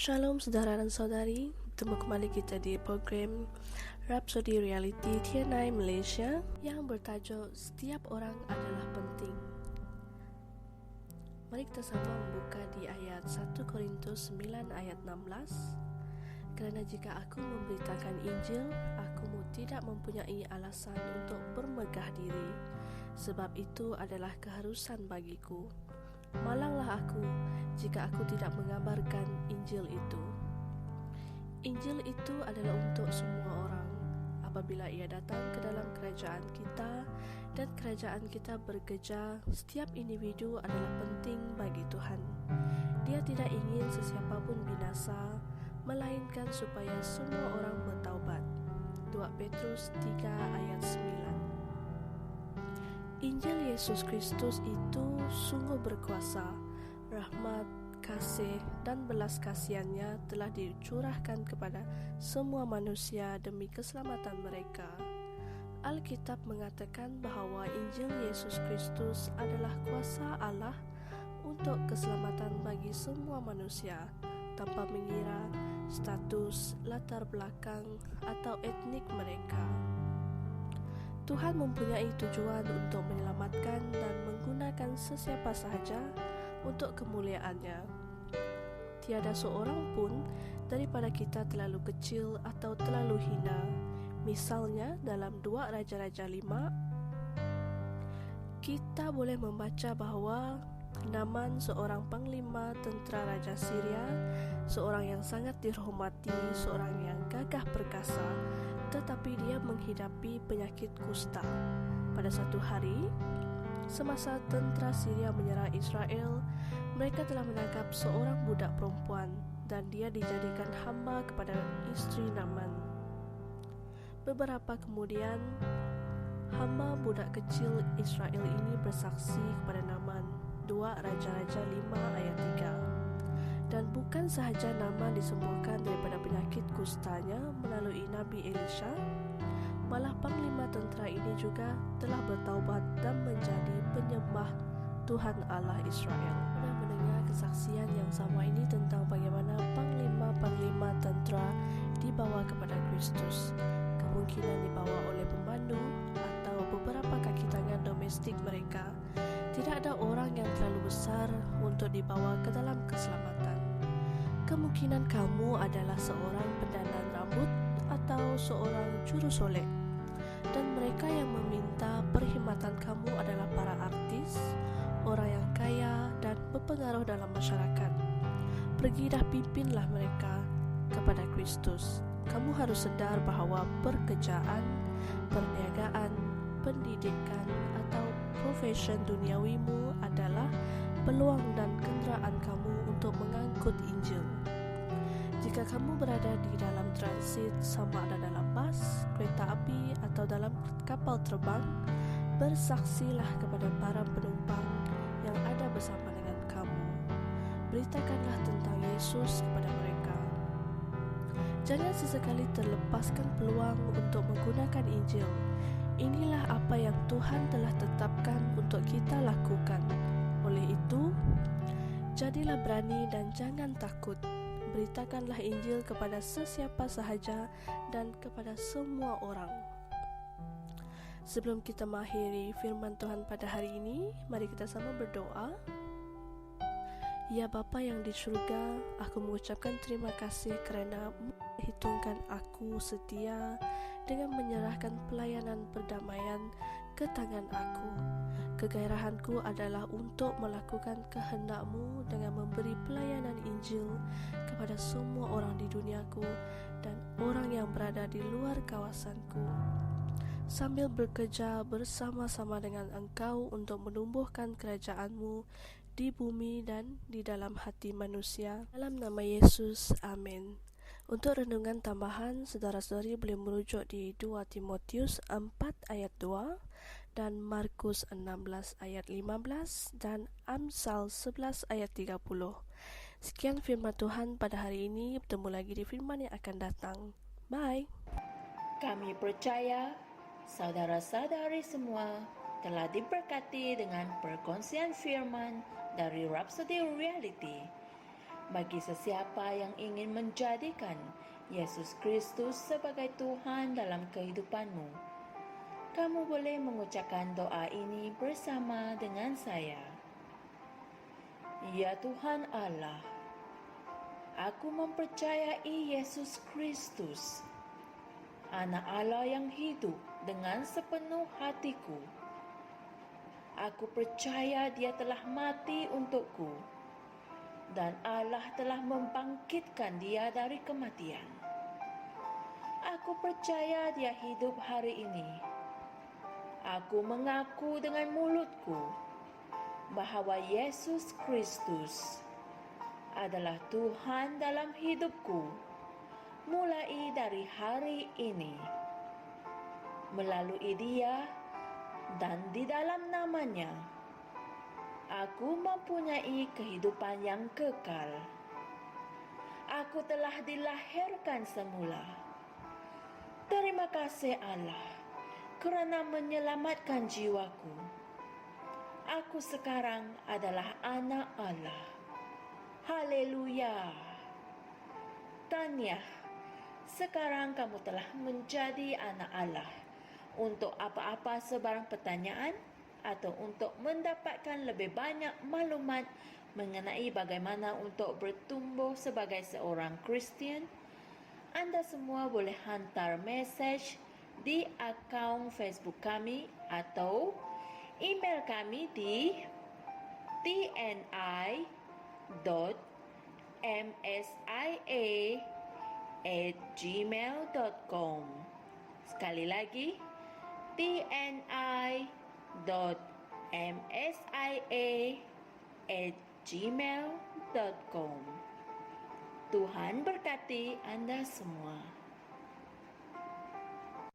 Shalom saudara dan saudari, bertemu kembali kita di program Rhapsody Reality TNI Malaysia yang bertajuk Setiap Orang Adalah Penting. Mari kita sama membuka di ayat 1 Korintus 9 ayat 16. Kerana jika aku memberitakan Injil, aku tidak mempunyai alasan untuk bermegah diri, sebab itu adalah keharusan bagiku. Malanglah aku jika aku tidak mengabarkan Injil itu. Injil itu adalah untuk semua orang. Apabila ia datang ke dalam kerajaan kita dan kerajaan kita bergeja, setiap individu adalah penting bagi Tuhan. Dia tidak ingin sesiapa pun binasa, melainkan supaya semua orang bertaubat. 2 Petrus 3 ayat 9. Injil Yesus Kristus itu sungguh berkuasa. Rahmat, kasih dan belas kasihannya telah dicurahkan kepada semua manusia demi keselamatan mereka. Alkitab mengatakan bahawa Injil Yesus Kristus adalah kuasa Allah untuk keselamatan bagi semua manusia, tanpa mengira status, latar belakang atau etnik mereka. Tuhan mempunyai tujuan untuk menyelamatkan dan menggunakan sesiapa sahaja untuk kemuliaannya. Tiada seorang pun daripada kita terlalu kecil atau terlalu hina. Misalnya dalam 2 Raja-Raja 5, kita boleh membaca bahawa Naaman, seorang panglima tentera Raja Syria, seorang yang sangat dihormati, seorang yang gagah perkasa, tetapi dia menghidapi penyakit kusta. Pada satu hari, semasa tentera Syria menyerang Israel, mereka telah menangkap seorang budak perempuan dan dia dijadikan hamba kepada isteri Naaman. Beberapa kemudian, hamba budak kecil Israel ini bersaksi kepada Naaman. 2 Raja-Raja 5 ayat 3. Dan bukan sahaja Naaman disembuhkan daripada penyakit kustanya melalui Nabi Elisha, malah panglima tentera ini juga telah bertaubat dan menjadi penyembah Tuhan Allah Israel. Pernah mendengar kesaksian yang sama ini tentang bagaimana panglima-panglima tentera dibawa kepada Kristus. Kemungkinan dibawa oleh pemandu atau beberapa kaki tangan domestik mereka. Tidak ada orang yang terlalu besar untuk dibawa ke dalam keselamatan. Kemungkinan kamu adalah seorang pendandan rambut atau seorang juru solek. Dan mereka yang meminta perkhidmatan kamu adalah para artis, orang yang kaya dan berpengaruh dalam masyarakat. Pergi dah pimpinlah mereka kepada Kristus. Kamu harus sedar bahawa pekerjaan, perniagaan, pendidikan atau profesion duniawimu adalah peluang dan kenderaan kamu untuk mengangkut Injil. Jika kamu berada di dalam transit, sama ada dalam bas, kereta api atau dalam kapal terbang, bersaksilah kepada para penumpang yang ada bersama dengan kamu. Beritakanlah tentang Yesus kepada mereka. Jangan sesekali terlepaskan peluang untuk menggunakan Injil. Inilah apa yang Tuhan telah tetapkan untuk kita lakukan. Oleh itu, jadilah berani dan jangan takut. Beritakanlah Injil kepada sesiapa sahaja dan kepada semua orang. Sebelum kita mengakhiri firman Tuhan pada hari ini, mari kita sama berdoa. Ya Bapa yang di syurga, aku mengucapkan terima kasih kerana menghitungkan aku setia dengan menyerahkan pelayanan perdamaian ke tangan aku. Kegairahanku adalah untuk melakukan kehendak-Mu dengan memberi pelayanan Injil kepada semua orang di duniaku dan orang yang berada di luar kawasanku. Sambil bekerja bersama-sama dengan Engkau untuk menumbuhkan kerajaan-Mu di bumi dan di dalam hati manusia. Dalam nama Yesus, amin. Untuk renungan tambahan, saudara-saudari boleh merujuk di 2 Timotius 4 ayat 2 dan Markus 16 ayat 15 dan Amsal 11 ayat 30. Sekian firman Tuhan pada hari ini. Bertemu lagi di firman yang akan datang. Bye. Kami percaya saudara-saudari semua telah diberkati dengan perkongsian firman dari Rhapsody Reality. Bagi sesiapa yang ingin menjadikan Yesus Kristus sebagai Tuhan dalam kehidupanmu, kamu boleh mengucapkan doa ini bersama dengan saya. Ya Tuhan Allah, aku mempercayai Yesus Kristus, Anak Allah yang hidup dengan sepenuh hatiku. Aku percaya Dia telah mati untukku dan Allah telah membangkitkan Dia dari kematian. Aku percaya Dia hidup hari ini. Aku mengaku dengan mulutku bahwa Yesus Kristus adalah Tuhan dalam hidupku mulai dari hari ini. Melalui Dia dan di dalam nama-Nya, aku mempunyai kehidupan yang kekal. Aku telah dilahirkan semula. Terima kasih Allah kerana menyelamatkan jiwaku. Aku sekarang adalah anak Allah. Haleluya. Tahniah, sekarang kamu telah menjadi anak Allah. Untuk apa-apa sebarang pertanyaan atau untuk mendapatkan lebih banyak maklumat mengenai bagaimana untuk bertumbuh sebagai seorang Kristian, anda semua boleh hantar mesej di akaun Facebook kami atau email kami di tni.msia@gmail.com. Sekali lagi, tni.msia@gmail.com. Tuhan berkati Anda semua.